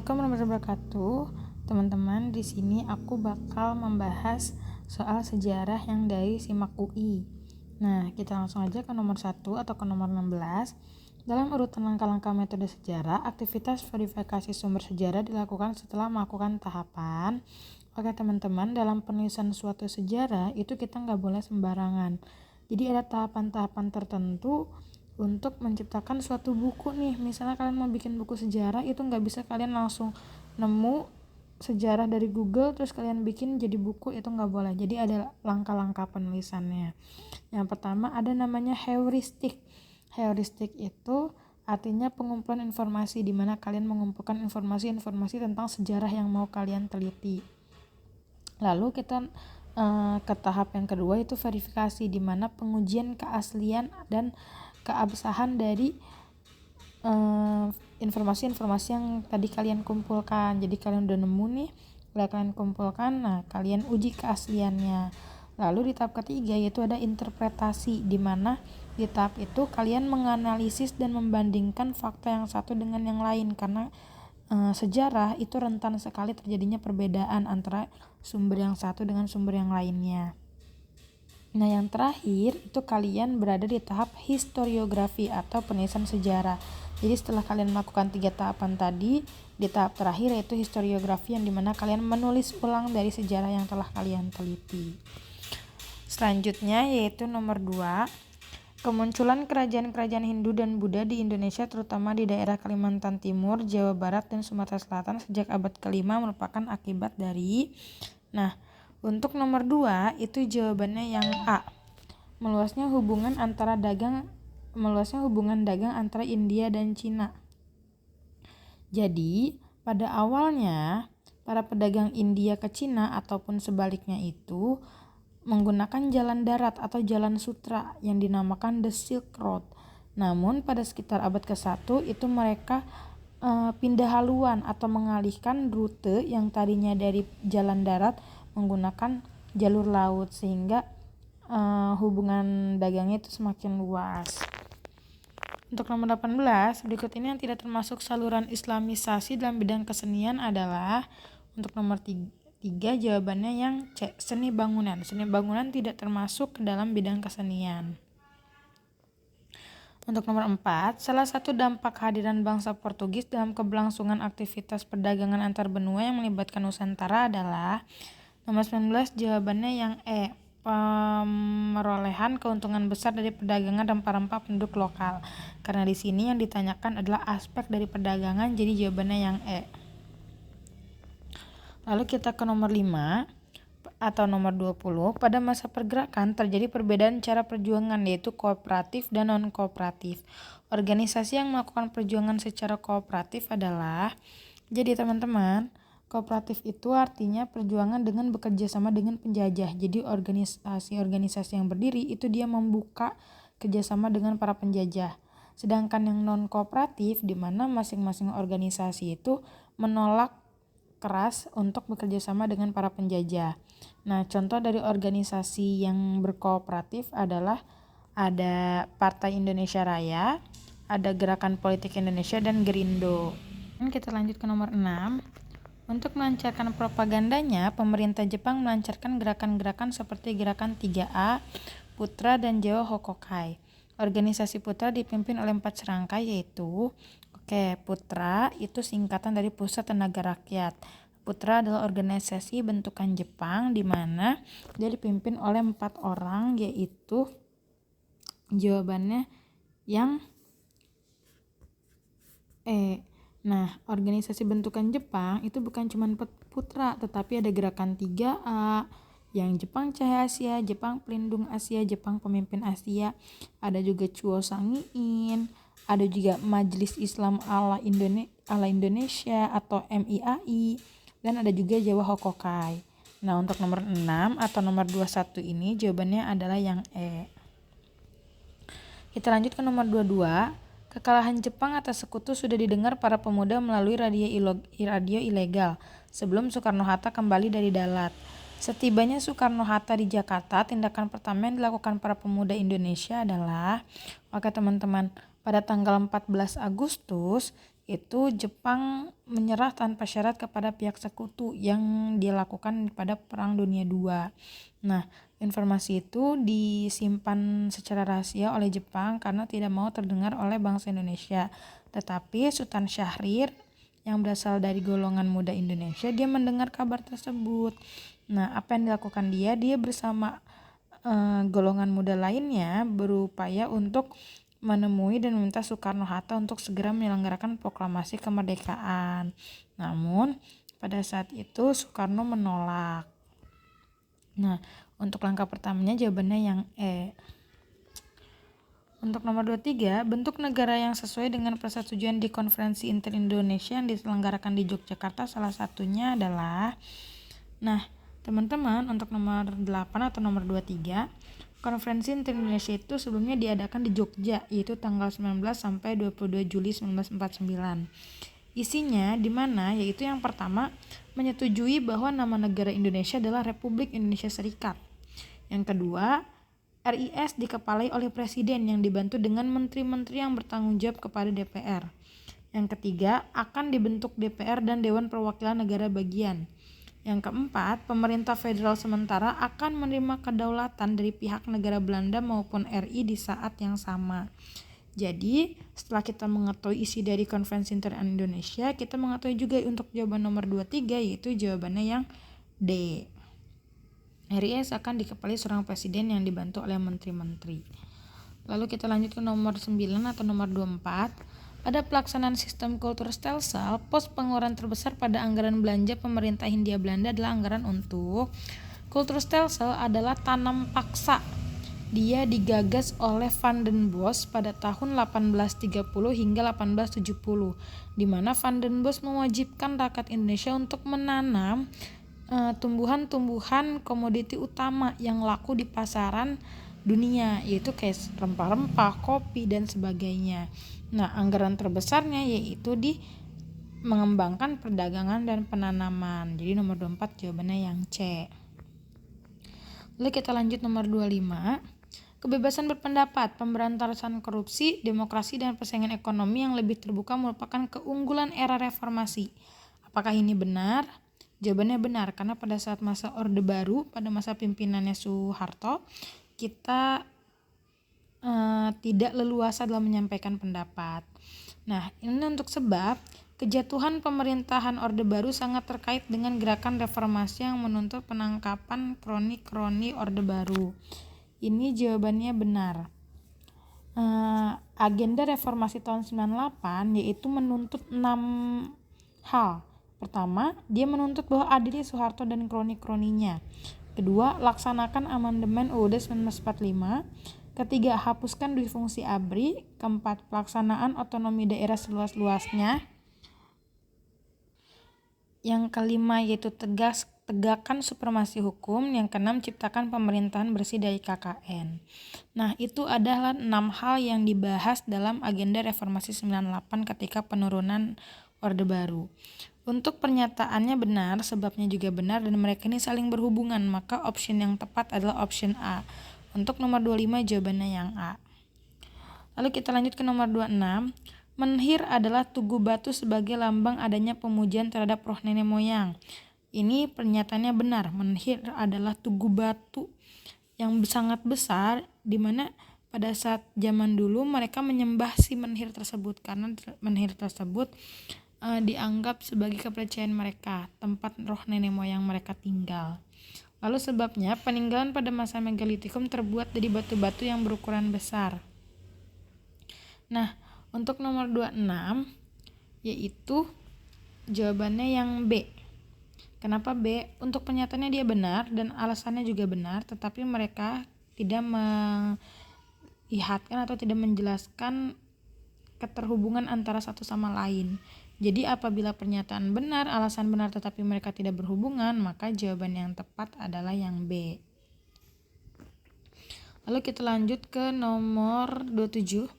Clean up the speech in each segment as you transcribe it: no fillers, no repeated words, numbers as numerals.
Assalamualaikum warahmatullahi wabarakatuh. Teman-teman, di sini aku bakal membahas soal sejarah yang dari SIMAK UI. Nah, kita langsung aja ke nomor 1 atau ke nomor 16. Dalam urutan langkah-langkah metode sejarah, aktivitas verifikasi sumber sejarah dilakukan setelah melakukan tahapan. Oke teman-teman, dalam penulisan suatu sejarah itu kita nggak boleh sembarangan. Jadi ada tahapan-tahapan tertentu untuk menciptakan suatu buku nih. Misalnya kalian mau bikin buku sejarah, itu nggak bisa kalian langsung nemu sejarah dari Google terus kalian bikin jadi buku, itu nggak boleh. Jadi ada langkah-langkah penulisannya. Yang pertama ada namanya heuristik. Heuristik itu artinya pengumpulan informasi, di mana kalian mengumpulkan informasi-informasi tentang sejarah yang mau kalian teliti. Lalu kita ke tahap yang kedua, itu verifikasi, di mana pengujian keaslian dan keabsahan dari informasi-informasi yang tadi kalian kumpulkan. Jadi kalian udah nemu nih, udah kalian kumpulkan, nah kalian uji keasliannya. Lalu di tahap ketiga yaitu ada interpretasi, di mana di tahap itu kalian menganalisis dan membandingkan fakta yang satu dengan yang lain, karena sejarah itu rentan sekali terjadinya perbedaan antara sumber yang satu dengan sumber yang lainnya. Nah, yang terakhir itu kalian berada di tahap historiografi atau penulisan sejarah. Jadi setelah kalian melakukan 3 tahapan tadi, di tahap terakhir yaitu historiografi, yang dimana kalian menulis ulang dari sejarah yang telah kalian teliti. Selanjutnya yaitu nomor 2, kemunculan kerajaan-kerajaan Hindu dan Buddha di Indonesia, terutama di daerah Kalimantan Timur, Jawa Barat, dan Sumatera Selatan sejak abad ke-5 merupakan akibat dari. Untuk nomor 2 itu jawabannya yang A. Meluasnya hubungan dagang antara India dan Cina. Jadi, pada awalnya para pedagang India ke Cina ataupun sebaliknya itu menggunakan jalan darat atau jalan sutra yang dinamakan The Silk Road. Namun pada sekitar abad ke-1 itu mereka pindah haluan atau mengalihkan rute yang tadinya dari jalan darat menggunakan jalur laut, sehingga hubungan dagangnya itu semakin luas. Untuk nomor 18, berikut ini yang tidak termasuk saluran islamisasi dalam bidang kesenian adalah. Untuk nomor 3 jawabannya yang C, seni bangunan. Seni bangunan tidak termasuk ke dalam bidang kesenian. Untuk nomor 4, salah satu dampak kehadiran bangsa Portugis dalam keberlangsungan aktivitas perdagangan antar benua yang melibatkan Nusantara adalah. Nomor 19 jawabannya yang E, pemerolehan keuntungan besar dari perdagangan rempah-rempah penduduk lokal. Karena di sini yang ditanyakan adalah aspek dari perdagangan, jadi jawabannya yang E. Lalu kita ke nomor 5 atau nomor 20, pada masa pergerakan terjadi perbedaan cara perjuangan, yaitu kooperatif dan non-kooperatif. Organisasi yang melakukan perjuangan secara kooperatif adalah, jadi teman-teman, kooperatif itu artinya perjuangan dengan bekerja sama dengan penjajah. Jadi organisasi yang berdiri itu dia membuka kerjasama dengan para penjajah. Sedangkan yang non-kooperatif, di mana masing-masing organisasi itu menolak keras untuk bekerja sama dengan para penjajah. Nah, contoh dari organisasi yang berkooperatif adalah ada Partai Indonesia Raya, ada Gerakan Politik Indonesia, dan Gerindo. Kita lanjut ke nomor 6. Untuk melancarkan propagandanya, pemerintah Jepang melancarkan gerakan-gerakan seperti Gerakan 3A, Putra, dan Jawa Hokokai. Organisasi Putra dipimpin oleh 4 serangkai, yaitu Putra itu singkatan dari Pusat Tenaga Rakyat. Putra adalah organisasi bentukan Jepang, di mana dia dipimpin oleh 4 orang, yaitu jawabannya yang E. Nah, organisasi bentukan Jepang itu bukan cuma Putra, tetapi ada Gerakan 3A, yang Jepang Cahaya Asia, Jepang Pelindung Asia, Jepang Pemimpin Asia, ada juga Chuo Sangiin, ada juga Majelis Islam ala Indonesia atau MIAI, dan ada juga Jawa Hokokai. Nah, untuk nomor 6 atau nomor 21 ini jawabannya adalah yang E. Kita lanjut ke nomor 22. Kekalahan Jepang atas sekutu sudah didengar para pemuda melalui radio ilegal sebelum Soekarno-Hatta kembali dari Dalat. Setibanya Soekarno-Hatta di Jakarta, tindakan pertama yang dilakukan para pemuda Indonesia adalah, teman-teman, pada tanggal 14 Agustus itu Jepang menyerah tanpa syarat kepada pihak sekutu yang dilakukan pada Perang Dunia II. Nah, informasi itu disimpan secara rahasia oleh Jepang karena tidak mau terdengar oleh bangsa Indonesia. Tetapi Sultan Syahrir yang berasal dari golongan muda Indonesia, dia mendengar kabar tersebut. Nah, apa yang dilakukan dia? Dia bersama golongan muda lainnya berupaya untuk menemui dan meminta Soekarno-Hatta untuk segera menyelenggarakan proklamasi kemerdekaan. Namun, pada saat itu Soekarno menolak. Nah, untuk langkah pertamanya jawabannya yang E. Untuk nomor 23, bentuk negara yang sesuai dengan persetujuan di Konferensi Inter-Indonesia yang diselenggarakan di Yogyakarta salah satunya adalah, nah teman-teman, untuk nomor 8 atau nomor 23, Konferensi Inter-Indonesia itu sebelumnya diadakan di Jogja, yaitu tanggal 19 sampai 22 Juli 1949. Isinya di mana yaitu yang pertama, menyetujui bahwa nama negara Indonesia adalah Republik Indonesia Serikat. Yang kedua, RIS dikepalai oleh Presiden yang dibantu dengan menteri-menteri yang bertanggung jawab kepada DPR. Yang ketiga, akan dibentuk DPR dan Dewan Perwakilan Negara Bagian. Yang keempat, pemerintah federal sementara akan menerima kedaulatan dari pihak negara Belanda maupun RI di saat yang sama. Jadi, setelah kita mengetahui isi dari Konferensi Inter-Indonesia, kita mengetahui juga untuk jawaban nomor 23, yaitu jawabannya yang D. RIS akan dikepalai seorang presiden yang dibantu oleh menteri-menteri. Lalu kita lanjut ke nomor 9 atau nomor 24. Pada pelaksanaan sistem kultur stelsel, pos pengeluaran terbesar pada anggaran belanja pemerintah Hindia Belanda adalah anggaran untuk kultur stelsel adalah tanam paksa. Dia digagas oleh Van den Bosch pada tahun 1830 hingga 1870, di mana Van den Bosch mewajibkan rakyat Indonesia untuk menanam tumbuhan-tumbuhan komoditi utama yang laku di pasaran dunia, yaitu kayak rempah-rempah, kopi, dan sebagainya. Nah, anggaran terbesarnya yaitu di mengembangkan perdagangan dan penanaman. Jadi nomor 24 jawabannya yang C. Lalu kita lanjut nomor 25. Kebebasan berpendapat, pemberantasan korupsi, demokrasi, dan persaingan ekonomi yang lebih terbuka merupakan keunggulan era reformasi. Apakah ini benar? Jawabannya benar, karena pada saat masa Orde Baru, pada masa pimpinannya Soeharto, kita tidak leluasa dalam menyampaikan pendapat. Nah, ini untuk sebab kejatuhan pemerintahan Orde Baru sangat terkait dengan gerakan reformasi yang menuntut penangkapan kroni-kroni Orde Baru. Ini jawabannya benar. Agenda reformasi tahun 98 yaitu menuntut 6 hal. Pertama, dia menuntut bahwa adili Soeharto dan kroni-kroninya. Kedua, laksanakan amandemen UUD 1945. Ketiga, hapuskan difungsi ABRI. Keempat, pelaksanaan otonomi daerah seluas-luasnya. Yang kelima yaitu tegakkan supremasi hukum. Yang keenam, ciptakan pemerintahan bersih dari KKN. Nah, itu adalah 6 hal yang dibahas dalam agenda reformasi 98 ketika penurunan Orde Baru. Untuk pernyataannya benar, sebabnya juga benar, dan mereka ini saling berhubungan, maka option yang tepat adalah option A. Untuk nomor 25 jawabannya yang A. Lalu kita lanjut ke nomor 26. Menhir adalah tugu batu sebagai lambang adanya pemujian terhadap roh nenek moyang. Ini pernyataannya benar. Menhir adalah tugu batu yang sangat besar, di mana pada saat zaman dulu mereka menyembah si menhir tersebut, karena menhir tersebut dianggap sebagai kepercayaan mereka, tempat roh nenek moyang mereka tinggal. Lalu sebabnya peninggalan pada masa megalitikum terbuat dari batu-batu yang berukuran besar. Nah, untuk nomor 26 yaitu jawabannya yang B. Kenapa B? Untuk pernyataannya dia benar dan alasannya juga benar, tetapi mereka tidak melihatkan atau tidak menjelaskan keterhubungan antara satu sama lain. Jadi apabila pernyataan benar, alasan benar tetapi mereka tidak berhubungan, maka jawaban yang tepat adalah yang B. Lalu kita lanjut ke nomor 27.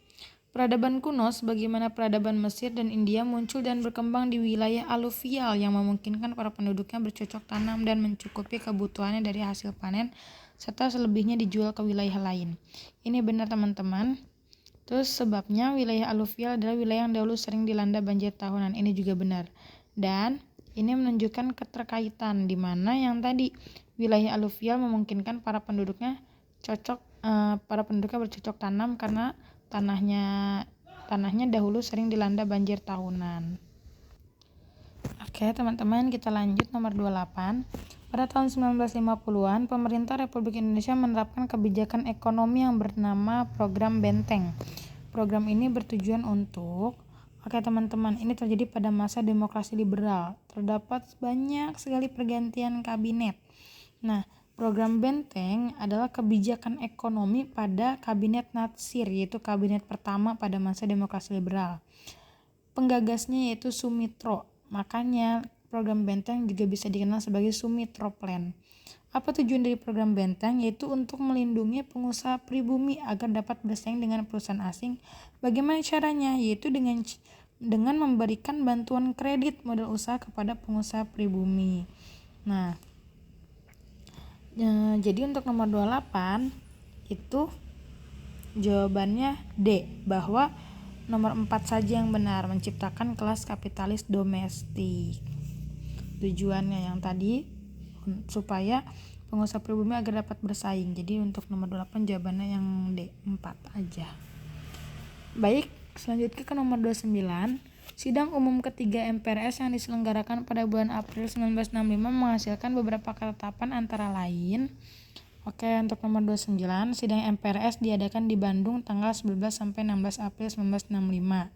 Peradaban kuno sebagaimana peradaban Mesir dan India muncul dan berkembang di wilayah aluvial yang memungkinkan para penduduknya bercocok tanam dan mencukupi kebutuhannya dari hasil panen serta selebihnya dijual ke wilayah lain. Ini benar teman-teman. Terus sebabnya wilayah aluvial adalah wilayah yang dahulu sering dilanda banjir tahunan. Ini juga benar. Dan ini menunjukkan keterkaitan di mana yang tadi wilayah aluvial memungkinkan para penduduknya bercocok tanam karena tanahnya dahulu sering dilanda banjir tahunan. Oke, teman-teman, kita lanjut nomor 28. Pada tahun 1950-an, pemerintah Republik Indonesia menerapkan kebijakan ekonomi yang bernama Program Benteng. Program ini bertujuan untuk teman-teman, ini terjadi pada masa demokrasi liberal. Terdapat banyak sekali pergantian kabinet. Nah, Program Benteng adalah kebijakan ekonomi pada Kabinet Natsir, yaitu kabinet pertama pada masa demokrasi liberal. Penggagasnya yaitu Sumitro. Makanya program Benteng juga bisa dikenal sebagai Sumitro Plan. Apa tujuan dari program Benteng? Yaitu untuk melindungi pengusaha pribumi agar dapat bersaing dengan perusahaan asing. Bagaimana caranya? Yaitu dengan memberikan bantuan kredit modal usaha kepada pengusaha pribumi. Nah, jadi untuk nomor 28 itu jawabannya D, bahwa nomor 4 saja yang benar, menciptakan kelas kapitalis domestik. Tujuannya yang tadi supaya pengusaha pribumi agar dapat bersaing. Jadi untuk nomor 28 jawabannya yang D, 4 aja. Baik, selanjutnya ke nomor 29. Sidang umum ketiga MPRS yang diselenggarakan pada bulan April 1965 menghasilkan beberapa ketetapan antara lain. Oke, untuk nomor 29, sidang MPRS diadakan di Bandung tanggal 11 sampai 16 April 1965.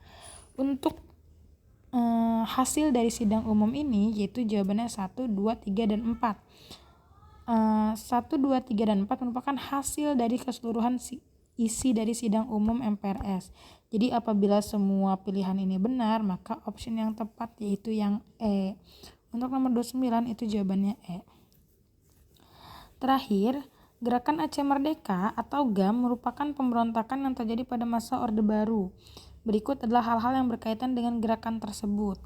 Untuk hasil dari sidang umum ini yaitu jawabannya 1, 2, 3, dan 4. 1, 2, 3, dan 4 merupakan hasil dari keseluruhan isi dari sidang umum MPRS. Jadi apabila semua pilihan ini benar, maka option yang tepat yaitu yang E. Untuk nomor 29 itu jawabannya E. Terakhir, Gerakan Aceh Merdeka atau GAM merupakan pemberontakan yang terjadi pada masa Orde Baru. Berikut adalah hal-hal yang berkaitan dengan gerakan tersebut.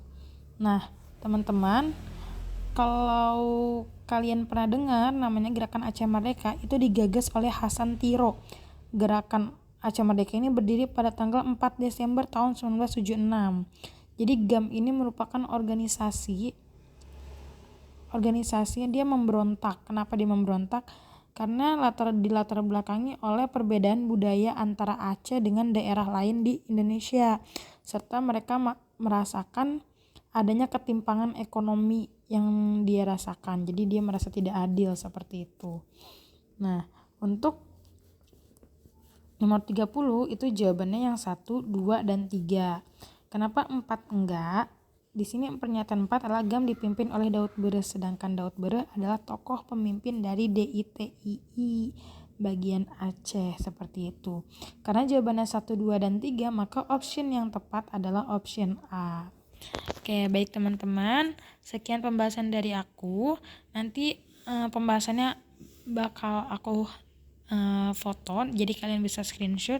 Nah, teman-teman, kalau kalian pernah dengar namanya Gerakan Aceh Merdeka, itu digagas oleh Hasan Tiro. Gerakan Aceh Merdeka ini berdiri pada tanggal 4 Desember tahun 1976. Jadi GAM ini merupakan organisasinya dia memberontak. Kenapa dia memberontak? Karena dilatar belakangi oleh perbedaan budaya antara Aceh dengan daerah lain di Indonesia, serta mereka merasakan adanya ketimpangan ekonomi yang dia rasakan. Jadi dia merasa tidak adil seperti itu. Nah, untuk nomor 30 itu jawabannya yang 1, 2, dan 3. Kenapa 4 enggak? Di sini pernyataan 4 adalah GAM dipimpin oleh Daud Bere, sedangkan Daud Bere adalah tokoh pemimpin dari DITII bagian Aceh, seperti itu. Karena jawabannya 1, 2, dan 3, maka option yang tepat adalah option A. Oke, baik teman-teman, sekian pembahasan dari aku. Nanti pembahasannya bakal aku foto, jadi kalian bisa screenshot.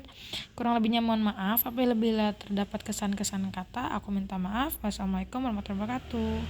Kurang lebihnya mohon maaf, apabila terdapat kesan-kesan kata, aku minta maaf. Wassalamualaikum warahmatullahi wabarakatuh.